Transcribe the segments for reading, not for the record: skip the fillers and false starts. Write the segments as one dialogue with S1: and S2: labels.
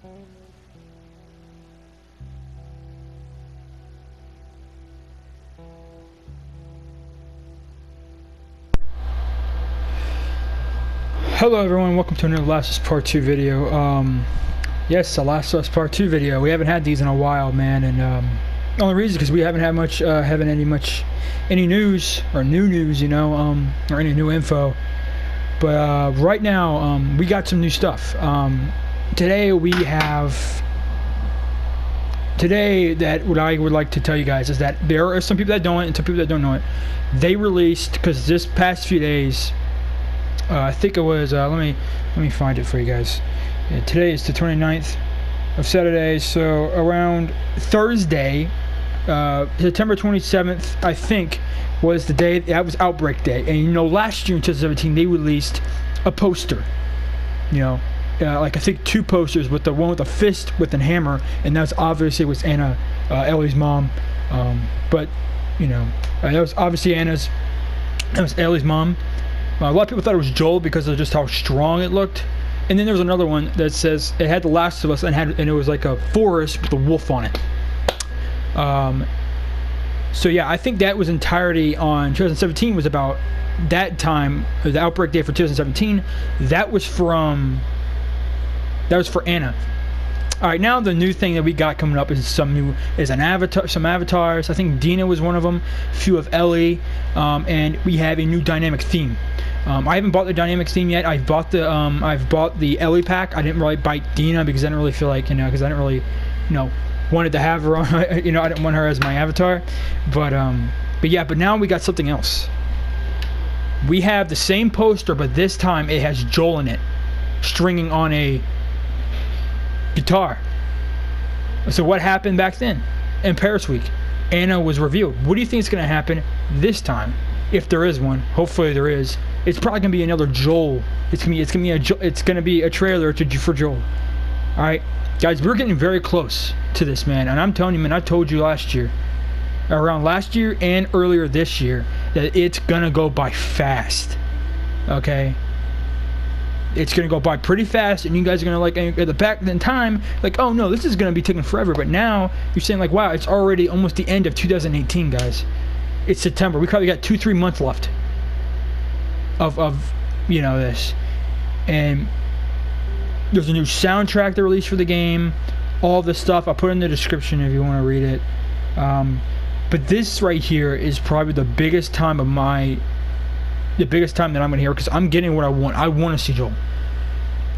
S1: Hello everyone, welcome to another Last of Us Part 2 video. Yes, a Last of Us Part 2 video. We haven't had these in a while, man, and the only reason is because we haven't had any news, or new news, you know, or any new info. But right now, we got some new stuff. Today that what I would like to tell you guys is that there are some people that know it and some people that don't know it. They released, because this past few days, I think it was, let me find it for you guys. Yeah, today is the 29th of Saturday, so around Thursday, September 27th, I think, was the day, that was Outbreak Day. And you know, last year in 2017, they released a poster, you know, like I think 2 posters, with the one with a fist with a hammer, and that was obviously was Anna, Ellie's mom. But, you know, that was obviously that was Ellie's mom. A lot of people thought it was Joel because of just how strong it looked. And then there was another one that says it had The Last of Us and it was like a forest with a wolf on it. So yeah, I think that was entirety on 2017 was about that time, the Outbreak Day for 2017. That was for Anna. All right, now the new thing that we got coming up is some avatars. I think Dina was one of them, a few of Ellie, and we have a new dynamic theme. I haven't bought the dynamic theme yet. I've bought the Ellie pack. I didn't really buy Dina because I didn't really feel like, you know, because I didn't really, you know, wanted to have her on. You know, I didn't want her as my avatar. But yeah, but now we got something else. We have the same poster, but this time it has Joel in it, stringing on a guitar. So what happened back then in Paris Week? Anna was revealed. What do you think is going to happen this time, if there is one? Hopefully there is. It's probably going to be another Joel. It's going to be a trailer for Joel. All right, guys, we're getting very close to this, man. And I'm telling you, man, I told you around last year and earlier this year, that it's going to go by fast. Okay. It's going to go by pretty fast, and you guys are going to, like, at the back in time, like, oh no, this is going to be taking forever. But now you're saying, like, wow, it's already almost the end of 2018, guys. It's September. We probably got 2-3 months left of you know, this. And there's a new soundtrack they released for the game. All this stuff I'll put in the description if you want to read it. But this right here is probably the biggest time that I'm going to hear, because I'm getting what I want. I want to see Joel.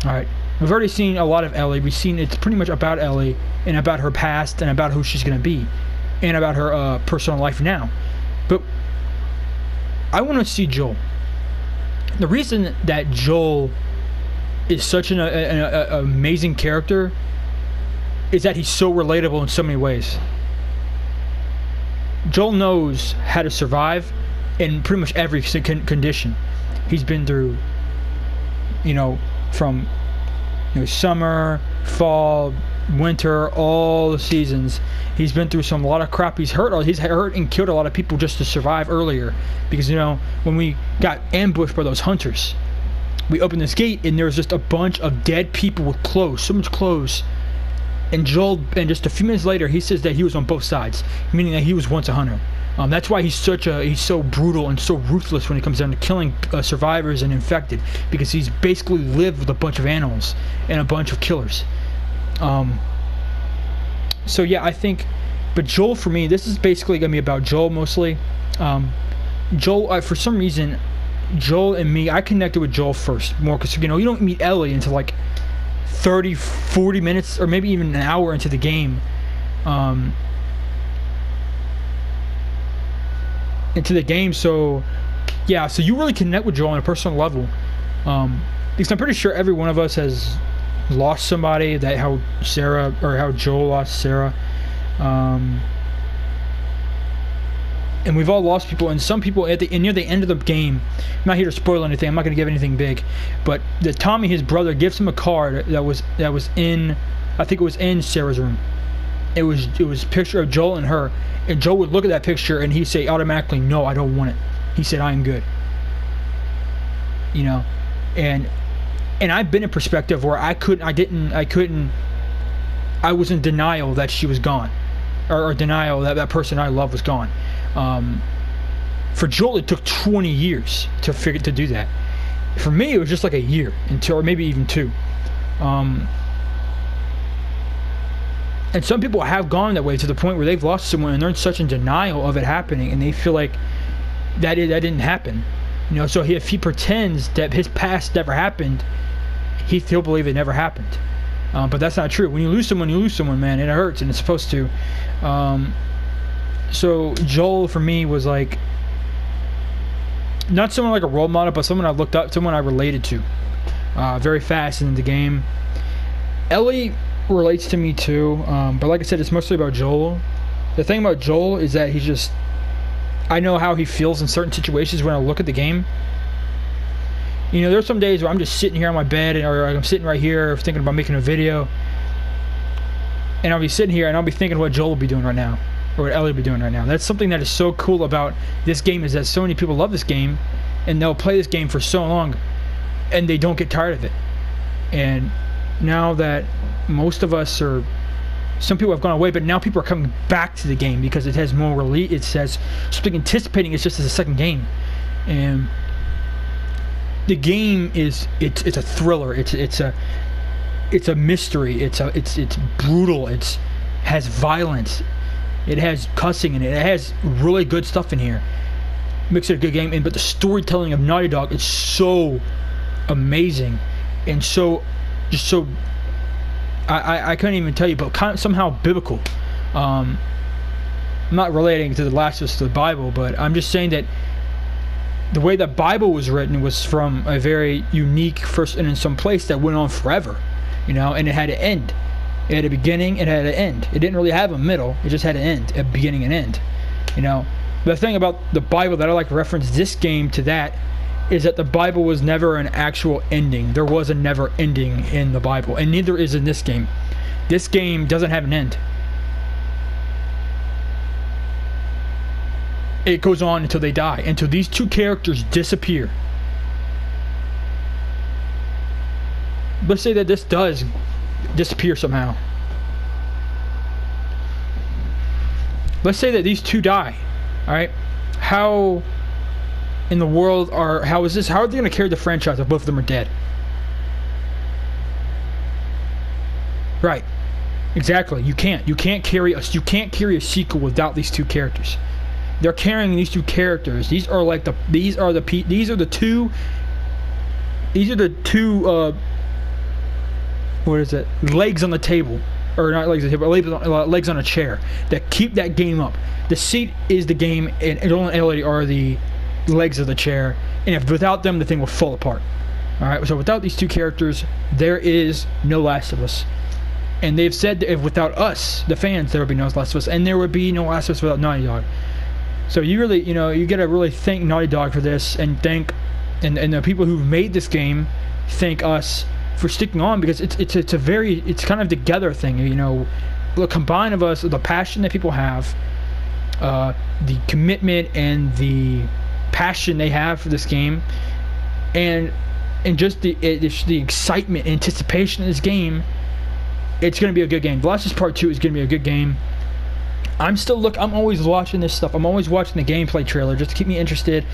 S1: Alright. We've already seen a lot of Ellie. We've seen it's pretty much about Ellie and about her past and about who she's going to be and about her personal life now. But I want to see Joel. The reason that Joel is such an amazing character is that he's so relatable in so many ways. Joel knows how to survive in pretty much every condition. He's been through, you know, from, you know, summer, fall, winter, all the seasons. He's been through a lot of crap. He's hurt and killed a lot of people just to survive earlier. Because, you know, when we got ambushed by those hunters, we opened this gate and there was just a bunch of dead people with clothes, so much clothes. And Joel, and just a few minutes later, he says that he was on both sides, meaning that he was once a hunter. That's why he's so brutal and so ruthless when it comes down to killing survivors and infected, because he's basically lived with a bunch of animals and a bunch of killers. So yeah, I think, but Joel, for me, this is basically going to be about Joel mostly. Joel, for some reason, Joel and me, I connected with Joel first more, because, you know, you don't meet Ellie until like 30-40 minutes or maybe even an hour into the game. So yeah, so you really connect with Joel on a personal level, because I'm pretty sure every one of us has lost somebody, that how Joel lost Sarah, and we've all lost people, and some people near the end of the game, I'm not here to spoil anything, I'm not going to give anything big, but Tommy, his brother, gives him a card that was in, I think it was in Sarah's room. It was a picture of Joel and her, and Joel would look at that picture and he'd say automatically, no, I don't want it. He said, I'm good. You know, and I've been in perspective where I couldn't I was in denial that she was gone, or denial that that person I love was gone. For Joel, it took 20 years to do that. For me, it was just like a year, or maybe even 2. And some people have gone that way to the point where they've lost someone and they're in such in denial of it happening, and they feel like that didn't happen. You know, so if he pretends that his past never happened, he'll believe it never happened. But that's not true. When you lose someone, man, and it hurts, and it's supposed to. So Joel, for me, was like, not someone like a role model, but someone I looked up, someone I related to. Very fast in the game. Ellie relates to me too, but like I said, it's mostly about Joel. The thing about Joel is that he's just, I know how he feels in certain situations when I look at the game. You know, there's some days where I'm just sitting here on my bed, or I'm sitting right here thinking about making a video, and I'll be sitting here and I'll be thinking what Joel will be doing right now, or what Ellie will be doing right now. That's something that is so cool about this game, is that so many people love this game, and they'll play this game for so long, and they don't get tired of it. And now that most of us are, some people have gone away, but now people are coming back to the game because it has more release. It says something anticipating it's just as a second game, and the game is it's a thriller. It's a mystery. It's brutal. It has violence. It has cussing in it. It has really good stuff in here. Makes it a good game. But the storytelling of Naughty Dog is so amazing, and so just so. I couldn't even tell you, but somehow biblical. I'm not relating to The Last of Us to the Bible, but I'm just saying that the way the Bible was written was from a very unique first, and in some place that went on forever, you know, and it had an end. It had a beginning, it had an end. It didn't really have a middle, it just had an end, a beginning and end, you know. The thing about the Bible that I like to reference this game to that is that the Bible was never an actual ending. There was a never ending in the Bible, and neither is in this game. This game doesn't have an end. It goes on until they die, until these two characters disappear. Let's say that this does disappear somehow. Let's say that these two die. Alright? How in the world how are they going to carry the franchise if both of them are dead? Right. Exactly. You can't carry a sequel without these two characters. They're carrying these two characters. These are the two what is it? Legs on the table, or not legs on the table, legs on a chair that keep that game up. The seat is the game, and Joel and Ellie are the legs of the chair, and if without them, the thing will fall apart. Alright, so without these two characters, there is no Last of Us. And they've said that if without us, the fans, there would be no Last of Us, and there would be no Last of Us without Naughty Dog. So you really, you gotta really thank Naughty Dog for this, and and the people who've made this game thank us for sticking on, because it's kind of together thing, you know. The combine of us, the passion that people have, the commitment and the passion they have for this game, and just the excitement, anticipation of this game. It's going to be a good game. The Last of Us Part 2 is going to be a good game. I'm always watching this stuff. I'm always watching the gameplay trailer just to keep me interested.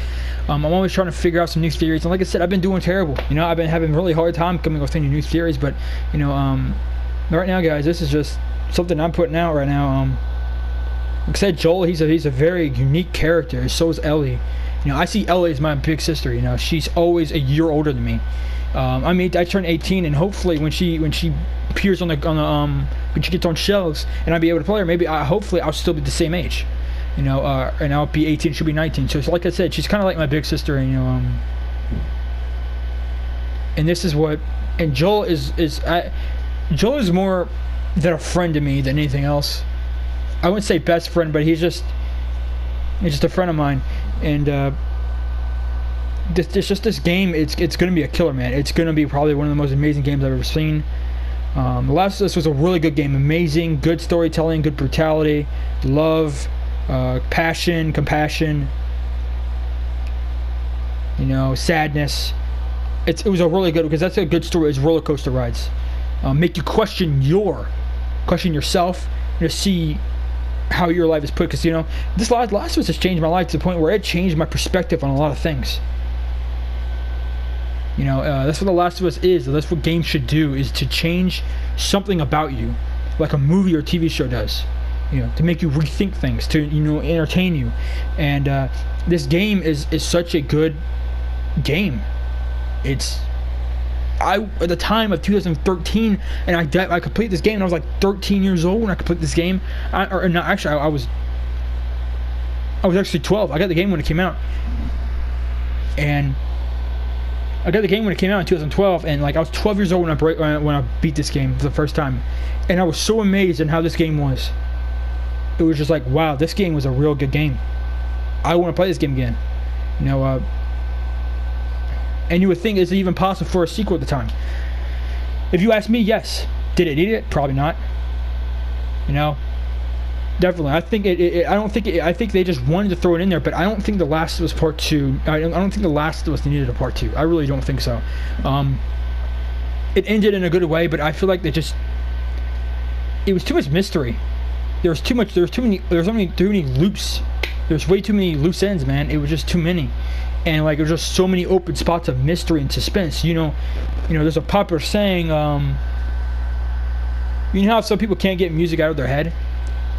S1: I'm always trying to figure out some new theories. And like I said, I've been doing terrible. You know, I've been having a really hard time coming up with any new theories. But, you know, right now, guys, this is just something I'm putting out right now. Like I said, Joel, he's a very unique character. So is Ellie. You know, I see Ellie as my big sister. You know, she's always a year older than me. I turned 18, and hopefully when she appears on the when she gets on shelves and I'll be able to play her, hopefully I'll still be the same age, you know, and I'll be 18, she'll be 19. So like I said, she's kind of like my big sister, and you know, and this is what, and Joel is more than a friend to me than anything else. I wouldn't say best friend, but he's just a friend of mine, and this game, it's going to be a killer, man. It's going to be probably one of the most amazing games I've ever seen. The Last of Us was a really good game. Amazing, good storytelling, good brutality, love, passion, compassion, you know, sadness. It was a really good, because that's a good story. It's roller coaster rides. Make you question your question yourself, to see how your life is put. Because, you know, this Last of Us has changed my life to the point where it changed my perspective on a lot of things. You know, that's what The Last of Us is. That's what games should do, is to change something about you, like a movie or TV show does. You know, to make you rethink things, to, you know, entertain you. And this game is such a good game. It's, at the time of 2013, and I completed this game, and I was like 13 years old when I completed this game. I was actually 12. I got the game when it came out, and I got the game when it came out in 2012, and like I was 12 years old when I beat this game for the first time, and I was so amazed at how this game was. It was just like, wow, this game was a real good game. I want to play this game again. You know, and you would think, is it even possible for a sequel at the time? If you ask me, yes. Did it need it? Probably not. You know, definitely. I think I think they just wanted to throw it in there, but I don't think The Last of Us Part 2. I don't think The Last of Us needed a Part 2. I really don't think so. It ended in a good way, but I feel like it was too much mystery. There's too many loops. There's way too many loose ends, man. It was just too many. And like there's just so many open spots of mystery and suspense. You know, there's a popular saying, you know how some people can't get music out of their head?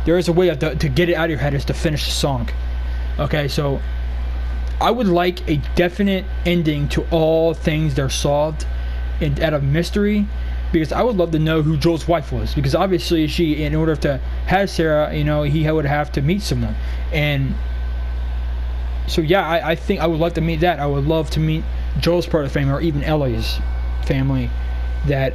S1: There is a way to get it out of your head, is to finish the song. Okay, so I would like a definite ending to all things that are solved and out of mystery, because I would love to know who Joel's wife was, because obviously in order to have Sarah, you know, he would have to meet someone. And so yeah, I think I would like to meet that. I would love to meet Joel's part of the family, or even Ellie's family that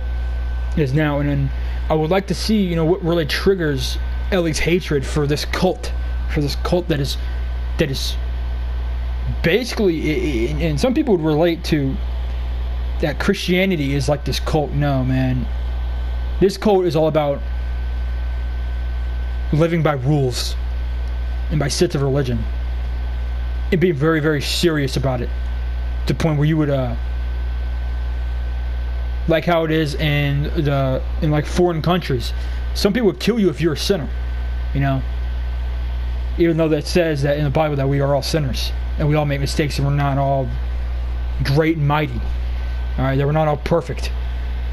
S1: is now. And then I would like to see, you know, what really triggers Ellie's hatred for this cult, that is basically, and some people would relate to that Christianity is like this cult. No, man, this cult is all about living by rules and by sets of religion, and being very, very serious about it, to the point where you would like how it is in like foreign countries. Some people would kill you if you're a sinner, you know, even though that says that in the Bible that we are all sinners and we all make mistakes and we're not all great and mighty. All right, that we're not all perfect.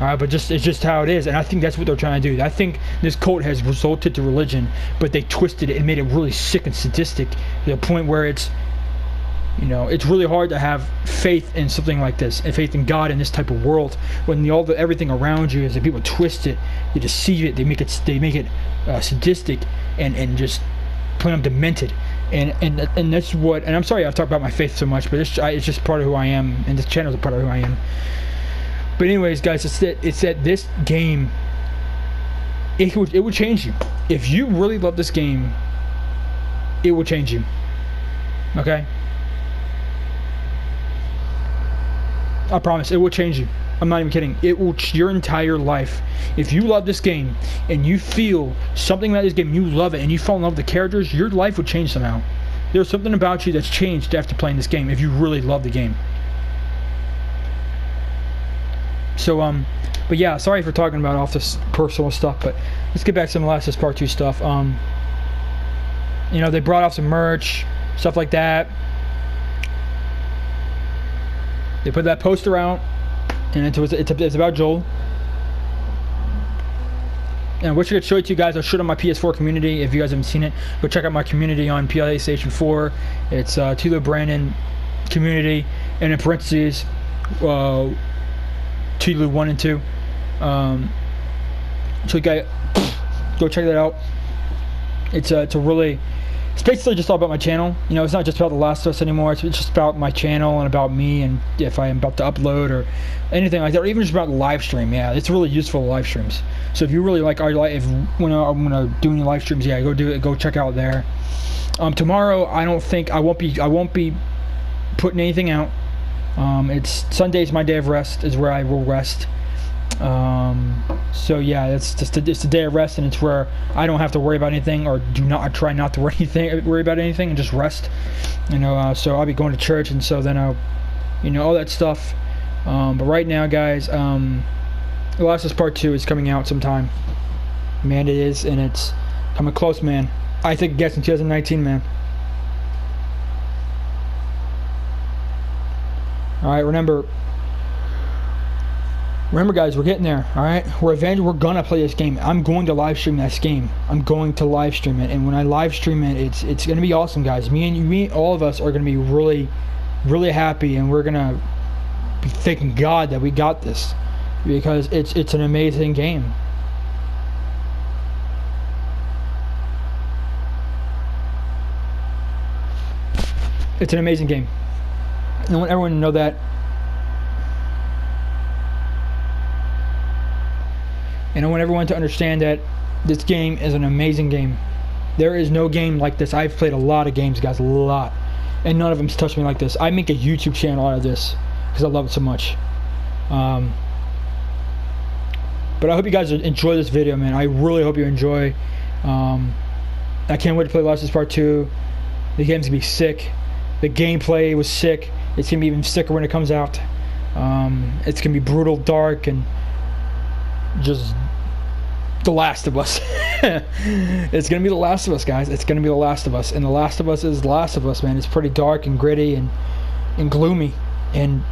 S1: All right, but it's just how it is, and I think that's what they're trying to do. I think this cult has resulted to religion, but they twisted it and made it really sick and sadistic to the point where it's, you know, it's really hard to have faith in something like this, and faith in God in this type of world, when everything around you is that people twist it, they deceive it, they make it sadistic and just plain up demented, and that's what. And I'm sorry I've talked about my faith so much, but it's just part of who I am, and this channel is a part of who I am. But anyways, guys, it's that this game, it would change you. If you really love this game, it will change you. Okay? I promise, it will change you. I'm not even kidding. It will your entire life. If you love this game and you feel something about this game, you love it, and you fall in love with the characters, your life would change somehow. There's something about you that's changed after playing this game if you really love the game. So, but yeah, sorry for talking about all this personal stuff, but let's get back to some Last of Us Part 2 stuff. You know, they brought out some merch, stuff like that. They put that poster out, and it's about Joel. And I wish I could show it to you guys. I'll show it on my PS4 community. If you guys haven't seen it, go check out my community on PlayStation 4. It's Tilo Brandon community, and in parentheses, Tilo 1 and 2. So you guys, go check that out. It's basically just all about my channel. You know, it's not just about The Last of Us anymore. It's just about my channel and about me, and if I am about to upload or anything like that, or even just about live stream. Yeah, it's really useful, live streams. So if you really like our live, when I'm gonna do any live streams, yeah, go do it. Go check out there. Tomorrow, I won't be putting anything out. It's Sunday's my day of rest, is where I will rest. So yeah, it's a day of rest, and it's where I don't have to worry about anything, or try not to worry about anything, and just rest. You know, so I'll be going to church, and so then I'll, you know, all that stuff. But right now, guys, The Last of Us Part 2 is coming out sometime. Man, it is, and it's coming close, man. I think it gets in 2019, man. Alright, remember guys, we're getting there. Alright, we're gonna play this game. I'm going to live stream this game. I'm going to live stream it, and when I live stream it, it's gonna be awesome, guys. Me, all of us are gonna be really, really happy, and we're gonna be thanking God that we got this, because it's an amazing game. It's an amazing game. I want everyone to know that. And I want everyone to understand that this game is an amazing game. There is no game like this. I've played a lot of games, guys, a lot. And none of them's touched me like this. I make a YouTube channel out of this because I love it so much. But I hope you guys enjoy this video, man. I really hope you enjoy. I can't wait to play Last of Us Part 2. The game's going to be sick. The gameplay was sick. It's going to be even sicker when it comes out. It's going to be brutal, dark, and just The Last of Us. It's going to be The Last of Us, guys. It's going to be The Last of Us. And The Last of Us is The Last of Us, man. It's pretty dark and gritty and gloomy and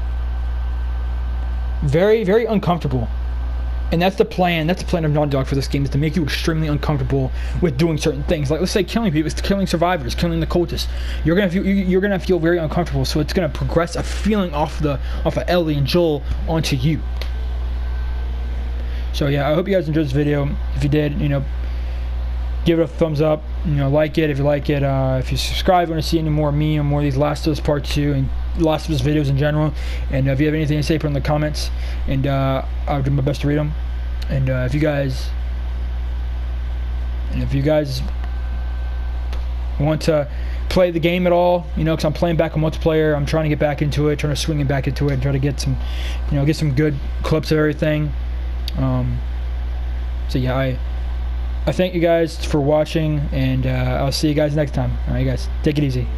S1: very, very uncomfortable. And that's the plan. That's the plan of Naughty Dog for this game, is to make you extremely uncomfortable with doing certain things. Like, let's say killing people, killing survivors, killing the cultists. You're gonna feel very uncomfortable. So it's gonna progress a feeling off of Ellie and Joel onto you. So yeah, I hope you guys enjoyed this video. If you did, give it a thumbs up. Like it if you like it. If you subscribe, want to see any more of me and more of these Last of Us Part 2 and Last of Us videos in general. And if you have anything to say, put in the comments, and I'll do my best to read them. And if you guys want to play the game at all, because I'm playing back on multiplayer, I'm trying to get back into it, trying to swing it back into it, and try to get some, get some good clips of everything. So yeah, I thank you guys for watching, and I'll see you guys next time. Alright, guys, take it easy.